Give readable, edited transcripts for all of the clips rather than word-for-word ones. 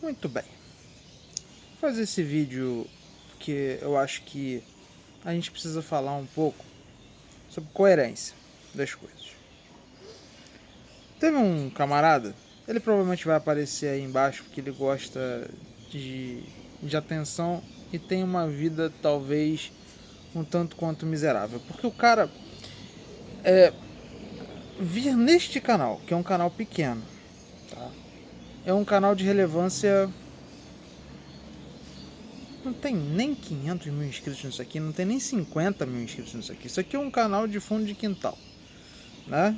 Muito bem. Vou fazer esse vídeo porque eu acho que a gente precisa falar um pouco sobre coerência das coisas. Teve um camarada, ele provavelmente vai aparecer aí embaixo porque ele gosta de, de atenção e tem uma vida talvez um tanto quanto miserável. Porque o cara vir neste canal, que é um canal pequeno, tá? É um canal de relevância. Não tem nem 500 mil inscritos nisso aqui, não tem nem 50 mil inscritos nisso aqui. Isso aqui é um canal de fundo de quintal, né?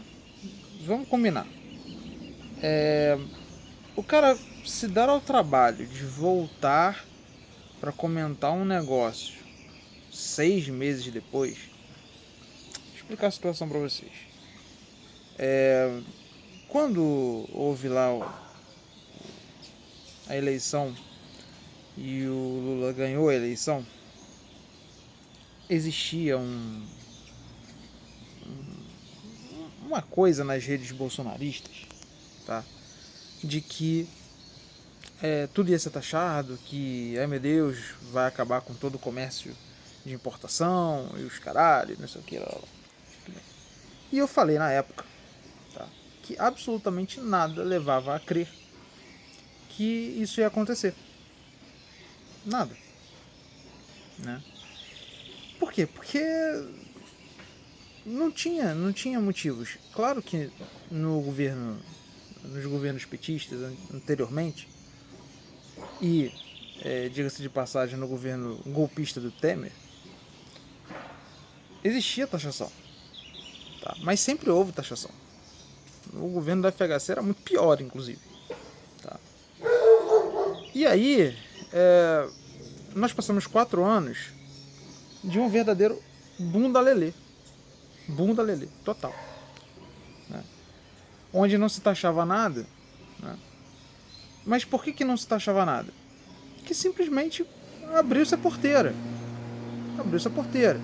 Vamos combinar. O cara se dar ao trabalho de voltar para comentar um negócio 6 meses depois. Vou explicar a situação para vocês. Quando houve lá a eleição e o Lula ganhou a eleição, existia uma coisa nas redes bolsonaristas, tá? De que tudo ia ser taxado, que, ai meu Deus, vai acabar com todo o comércio de importação e os caralho, não sei o que. Lá. E eu falei na época, tá, que absolutamente nada levava a crer que isso ia acontecer. Nada. Né? Por quê? Porque não tinha motivos. Claro que nos governos petistas anteriormente, e diga-se de passagem, no governo golpista do Temer, existia taxação, tá? Mas sempre houve taxação. O governo da FHC era muito pior, inclusive. Tá? E aí, nós passamos 4 anos de um verdadeiro bunda lelê. Bunda lelê, total. Né? Onde não se taxava nada. Né? Mas por que não se taxava nada? Que simplesmente abriu-se a porteira. Abriu-se a porteira.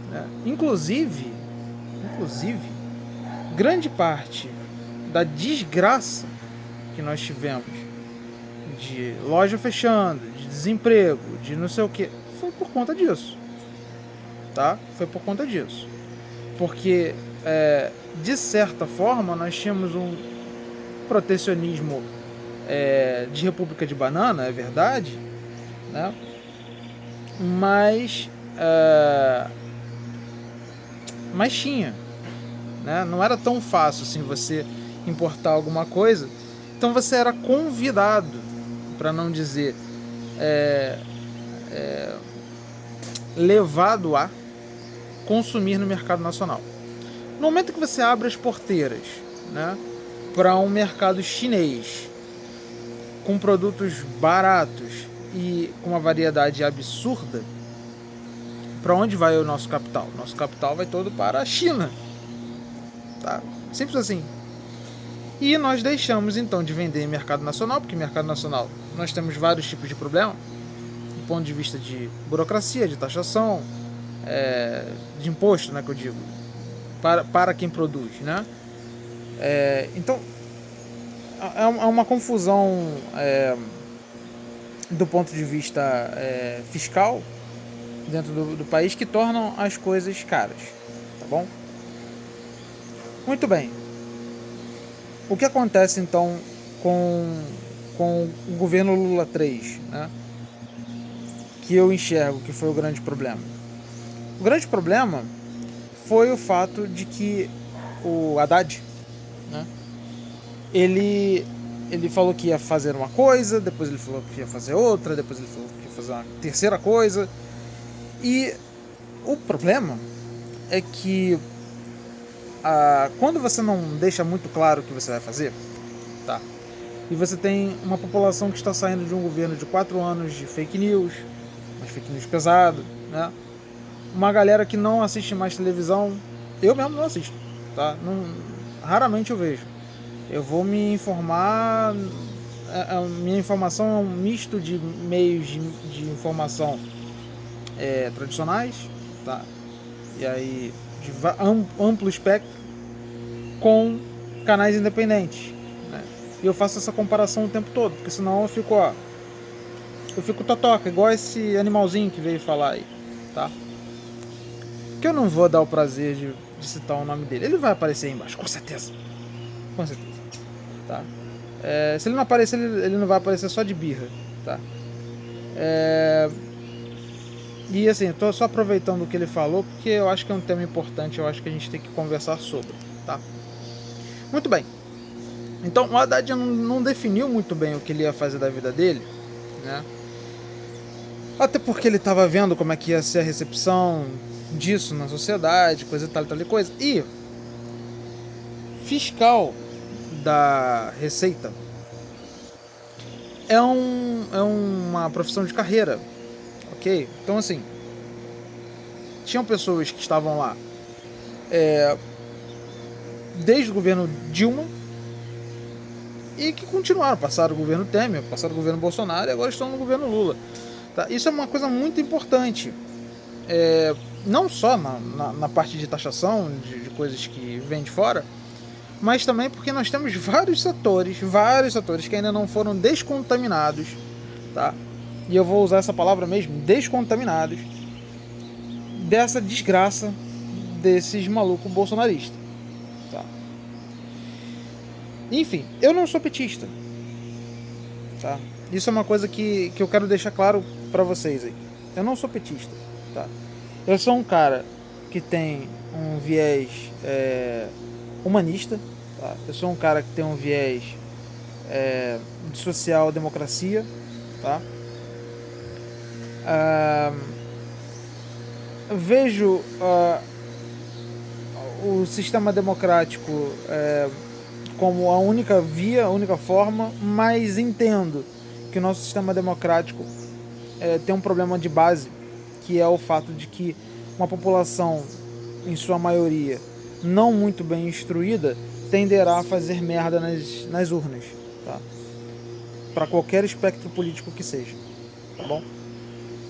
Né? Inclusive, grande parte da desgraça que nós tivemos de loja fechando, de desemprego, de não sei o que, foi por conta disso. Tá? Foi por conta disso. Porque, de certa forma, nós tínhamos um protecionismo de república de banana, é verdade, né? Mas tinha, né? Não era tão fácil assim você importar alguma coisa, então você era convidado, para não dizer levado a consumir no mercado nacional. No momento que você abre as porteiras, né, para um mercado chinês com produtos baratos e com uma variedade absurda, para onde vai o nosso capital? Nosso capital vai todo para a China. Tá? Simples assim. E nós deixamos então de vender em mercado nacional, porque mercado nacional nós temos vários tipos de problema, do ponto de vista de burocracia, de taxação, de imposto, né, que eu digo, para quem produz, né? Então é uma confusão do ponto de vista fiscal dentro do país que tornam as coisas caras, tá bom? Muito bem. O que acontece então com o governo Lula 3, né? Que eu enxergo que foi o grande problema. O grande problema foi o fato de que o Haddad, né, ele falou que ia fazer uma coisa, depois ele falou que ia fazer outra, depois ele falou que ia fazer uma terceira coisa. E o problema é que quando você não deixa muito claro o que você vai fazer, tá? E você tem uma população que está saindo de um governo de 4 anos de fake news, mas fake news pesado, né? Uma galera que não assiste mais televisão, eu mesmo não assisto, tá? Raramente eu vejo. Eu vou me informar, minha informação é um misto de meios de informação tradicionais, tá? E aí de amplo espectro, com canais independentes, né? E eu faço essa comparação o tempo todo, porque senão eu fico totoca, igual esse animalzinho que veio falar aí, tá? Que eu não vou dar o prazer de citar o nome dele. Ele vai aparecer aí embaixo, com certeza. Com certeza, tá? Se ele não aparecer, ele não vai aparecer só de birra, tá? E assim, eu tô só aproveitando o que ele falou, porque eu acho que é um tema importante, eu acho que a gente tem que conversar sobre, tá? Muito bem. Então, o Haddad não definiu muito bem o que ele ia fazer da vida dele, né? Até porque ele estava vendo como é que ia ser a recepção disso na sociedade, coisa e tal e coisa. E fiscal da Receita é uma profissão de carreira, ok? Então, assim, tinham pessoas que estavam lá desde o governo Dilma e que continuaram, passaram o governo Temer, passaram o governo Bolsonaro e agora estão no governo Lula. Tá? Isso é uma coisa muito importante, não só na parte de taxação, de coisas que vêm de fora, mas também porque nós temos vários setores que ainda não foram descontaminados, tá? E eu vou usar essa palavra mesmo, descontaminados, dessa desgraça desses malucos bolsonaristas, tá? Enfim, eu não sou petista, tá? Isso é uma coisa que eu quero deixar claro pra vocês aí. Eu não sou petista, tá? Eu sou um cara que tem um viés humanista, tá? Eu sou um cara que tem um viés de social-democracia, tá? Vejo o sistema democrático como a única via, a única forma, mas entendo que o nosso sistema democrático tem um problema de base, que é o fato de que uma população, em sua maioria, não muito bem instruída, tenderá a fazer merda nas urnas, tá? Para qualquer espectro político que seja, tá bom?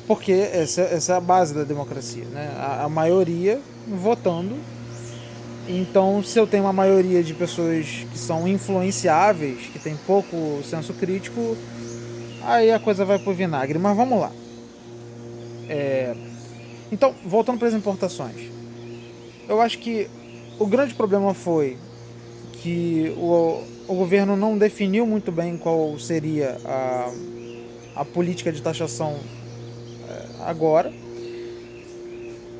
Porque essa é a base da democracia, né? A maioria votando. Então, se eu tenho uma maioria de pessoas que são influenciáveis, que tem pouco senso crítico, aí a coisa vai pro vinagre. Mas vamos lá. Então, voltando para as importações. Eu acho que o grande problema foi que o governo não definiu muito bem qual seria a política de taxação agora.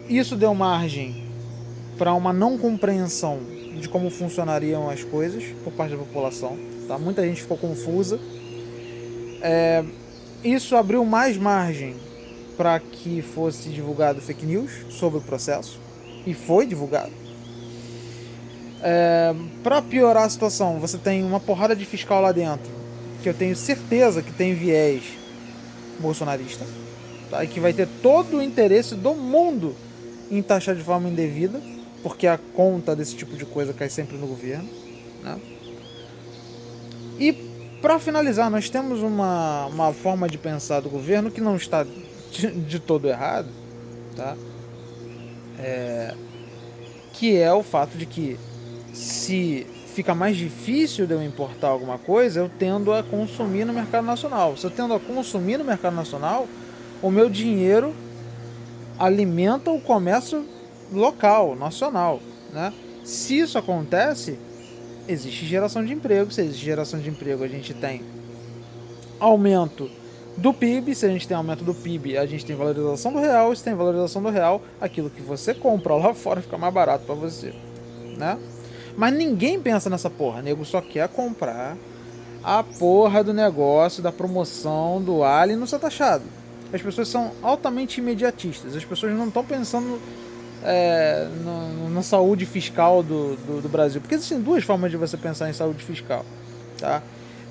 Isso deu margem para uma não compreensão de como funcionariam as coisas por parte da população, tá? Muita gente ficou confusa. Isso abriu mais margem para que fosse divulgado fake news sobre o processo, e foi divulgado. Para piorar a situação, você tem uma porrada de fiscal lá dentro, que eu tenho certeza que tem viés bolsonarista, tá? E que vai ter todo o interesse do mundo em taxar de forma indevida, porque a conta desse tipo de coisa cai sempre no governo, né? E para finalizar, nós temos uma forma de pensar do governo que não está de todo errado, tá? Que é o fato de que se fica mais difícil de eu importar alguma coisa, eu tendo a consumir no mercado nacional. Se eu tendo a consumir no mercado nacional, o meu dinheiro alimenta o comércio local, nacional, né? Se isso acontece, existe geração de emprego. Se existe geração de emprego, a gente tem aumento do PIB. Se a gente tem aumento do PIB, a gente tem valorização do real. Se tem valorização do real, aquilo que você compra lá fora fica mais barato para você, né? Mas ninguém pensa nessa porra. Nego só quer comprar a porra do negócio, da promoção, do alho e não ser taxado. As pessoas são altamente imediatistas. As pessoas não estão pensando na saúde fiscal do Brasil. Porque existem duas formas de você pensar em saúde fiscal, tá?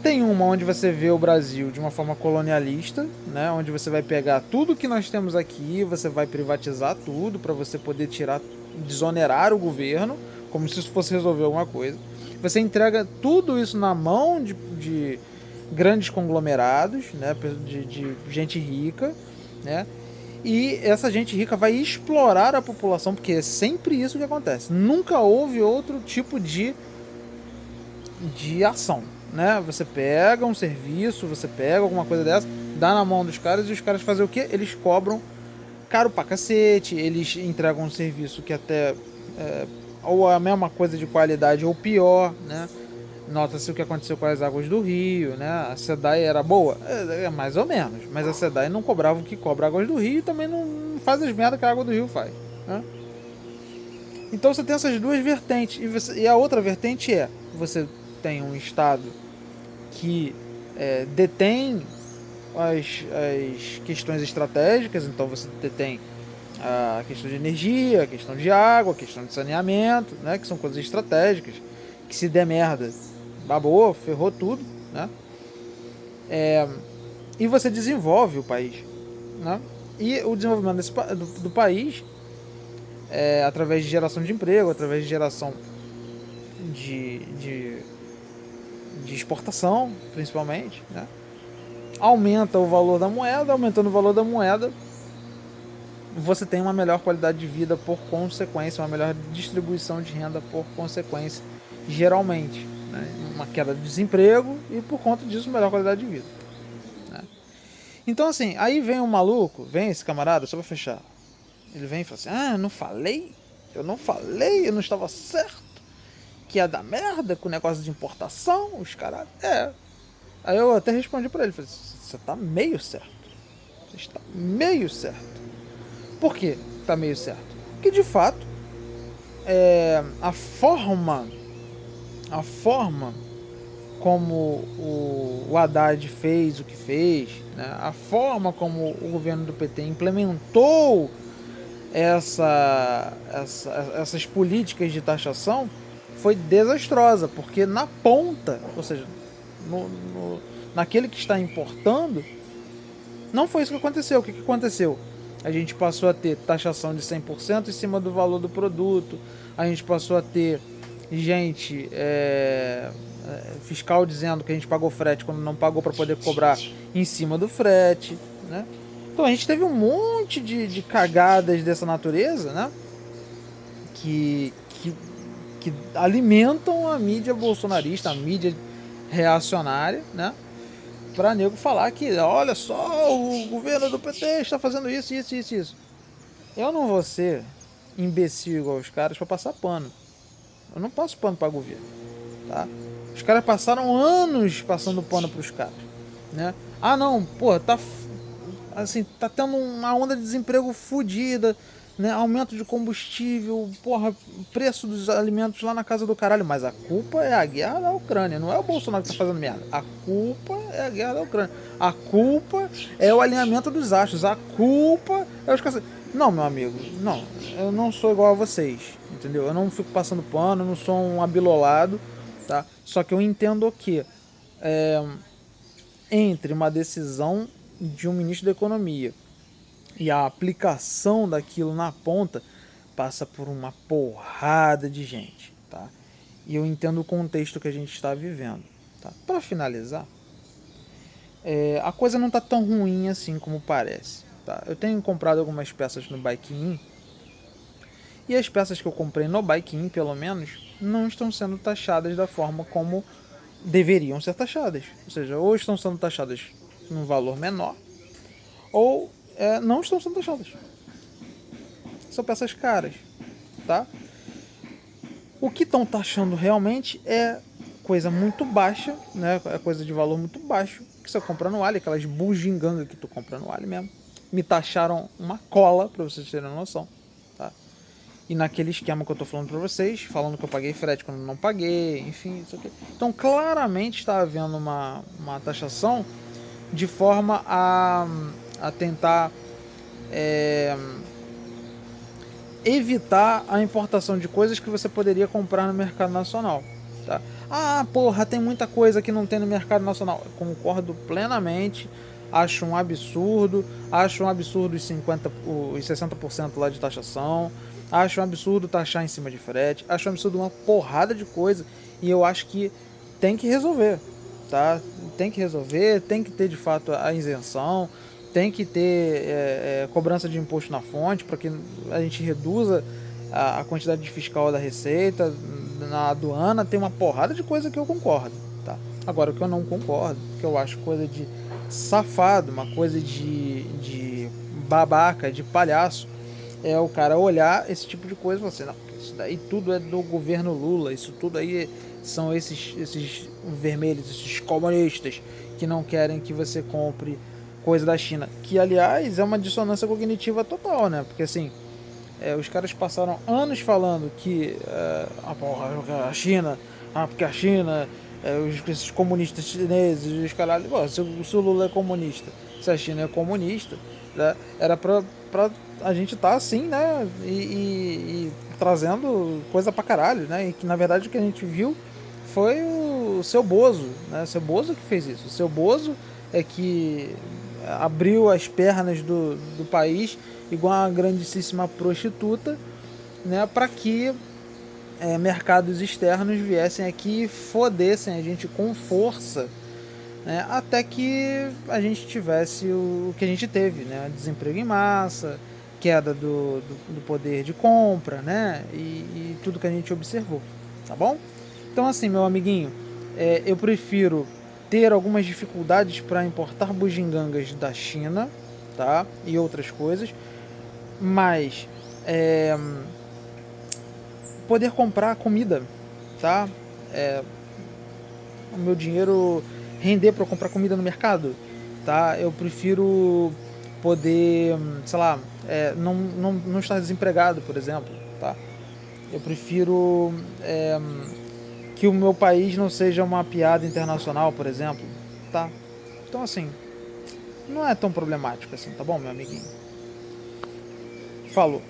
Tem uma onde você vê o Brasil de uma forma colonialista, né? Onde você vai pegar tudo que nós temos aqui, você vai privatizar tudo para você poder desonerar o governo, como se isso fosse resolver alguma coisa. Você entrega tudo isso na mão de grandes conglomerados, né? De gente rica, né? E essa gente rica vai explorar a população, porque é sempre isso que acontece. Nunca houve outro tipo de ação, né? Você pega um serviço, você pega alguma coisa dessa, dá na mão dos caras e os caras fazem o quê? Eles cobram caro pra cacete, eles entregam um serviço que até ou a mesma coisa de qualidade ou pior, né? Nota-se o que aconteceu com as águas do Rio, né? A SEDAI era boa? Mais ou menos, mas a SEDAI não cobrava o que cobra águas do Rio e também não faz as merdas que a água do Rio faz, né? Então você tem essas duas vertentes, e a outra vertente você tem um estado que detém as questões estratégicas, então você detém a questão de energia, a questão de água, a questão de saneamento, né, que são coisas estratégicas, que se der merda, babou, ferrou tudo, né? E você desenvolve o país, né? E o desenvolvimento do país através de geração de emprego, através de geração de, de, de exportação, principalmente, né? Aumenta o valor da moeda, aumentando o valor da moeda, você tem uma melhor qualidade de vida por consequência, uma melhor distribuição de renda por consequência, geralmente, né? Uma queda de desemprego e por conta disso, melhor qualidade de vida, né? Então assim, aí vem um maluco, vem esse camarada, só pra fechar, ele vem e fala assim, eu não falei, eu não estava certo, que ia dar merda com o negócio de importação, os caras, Aí eu até respondi pra ele, falei, você tá meio certo, você está meio certo. Por que tá meio certo? Porque de fato, a forma como o Haddad fez o que fez, né? A forma como o governo do PT implementou essas políticas de taxação foi desastrosa, porque na ponta, ou seja, naquele que está importando, não foi isso que aconteceu. O que aconteceu? A gente passou a ter taxação de 100% em cima do valor do produto, a gente passou a ter gente fiscal dizendo que a gente pagou frete quando não pagou para poder cobrar em cima do frete, né? Então a gente teve um monte de cagadas dessa natureza, né? Que alimentam a mídia bolsonarista, a mídia reacionária, né? Pra nego falar que, olha só, o governo do PT está fazendo isso. Eu não vou ser imbecil igual os caras pra passar pano. Eu não passo pano pra governo, tá? Os caras passaram anos passando pano pros caras, né? Ah, não, pô, tá tendo uma onda de desemprego fodida, né? Aumento de combustível, porra, preço dos alimentos lá na casa do caralho. Mas a culpa é a guerra da Ucrânia, não é o Bolsonaro que tá fazendo merda. A culpa é a guerra da Ucrânia. A culpa é o alinhamento dos astros. A culpa é os caras. Não, meu amigo, não. Eu não sou igual a vocês, entendeu? Eu não fico passando pano, eu não sou um abilolado, tá? Só que eu entendo que entre uma decisão de um ministro da Economia e a aplicação daquilo na ponta passa por uma porrada de gente, tá? E eu entendo o contexto que a gente está vivendo, tá? Para finalizar, a coisa não tá tão ruim assim como parece, tá? Eu tenho comprado algumas peças no Bike-in e as peças que eu comprei no Bike-in, pelo menos, não estão sendo taxadas da forma como deveriam ser taxadas. Ou seja, ou estão sendo taxadas num valor menor, ou não estão sendo taxadas. São peças caras, tá? O que estão taxando realmente é coisa muito baixa, né? É coisa de valor muito baixo que você compra no Ali, aquelas bugigangas que tu compra no Ali mesmo. Me taxaram uma cola, pra vocês terem noção, tá? E naquele esquema que eu tô falando pra vocês, falando que eu paguei frete quando não paguei, enfim, isso aqui. Então, claramente está havendo uma taxação de forma a tentar evitar a importação de coisas que você poderia comprar no mercado nacional, tá? Ah, porra, tem muita coisa que não tem no mercado nacional. Eu concordo plenamente. Acho um absurdo os 60% lá de taxação. Acho um absurdo taxar em cima de frete. Acho um absurdo uma porrada de coisa. E eu acho que tem que resolver, tá? Tem que resolver, tem que ter de fato a isenção, tem que ter cobrança de imposto na fonte para que a gente reduza a quantidade de fiscal da receita. Na aduana tem uma porrada de coisa que eu concordo, tá? Agora, o que eu não concordo, que eu acho coisa de safado, uma coisa de babaca, de palhaço, é o cara olhar esse tipo de coisa e falar assim, não, isso daí tudo é do governo Lula, isso tudo aí são esses vermelhos, esses comunistas que não querem que você compre coisa da China. Que, aliás, é uma dissonância cognitiva total, né? Porque, assim, os caras passaram anos falando que a China, porque a China, esses comunistas chineses, os caralho, se o Lula é comunista, se a China é comunista, né, era pra a gente tá assim, né, e trazendo coisa pra caralho, né, e que na verdade o que a gente viu foi o seu Bozo, né, o seu Bozo que fez isso, o seu Bozo é que abriu as pernas do país igual uma grandíssima prostituta, né, para que mercados externos viessem aqui e fodessem a gente com força, né, até que a gente tivesse o que a gente teve, né, desemprego em massa, queda do poder de compra, né, e tudo que a gente observou, tá bom? Então, assim, meu amiguinho, eu prefiro ter algumas dificuldades para importar bugigangas da China, tá, e outras coisas, mas poder comprar comida, tá? O meu dinheiro render para comprar comida no mercado, tá? Eu prefiro poder, sei lá, não estar desempregado, por exemplo, tá? Eu prefiro que o meu país não seja uma piada internacional, por exemplo, tá? Então, assim, não é tão problemático assim, tá bom, meu amiguinho? Falou.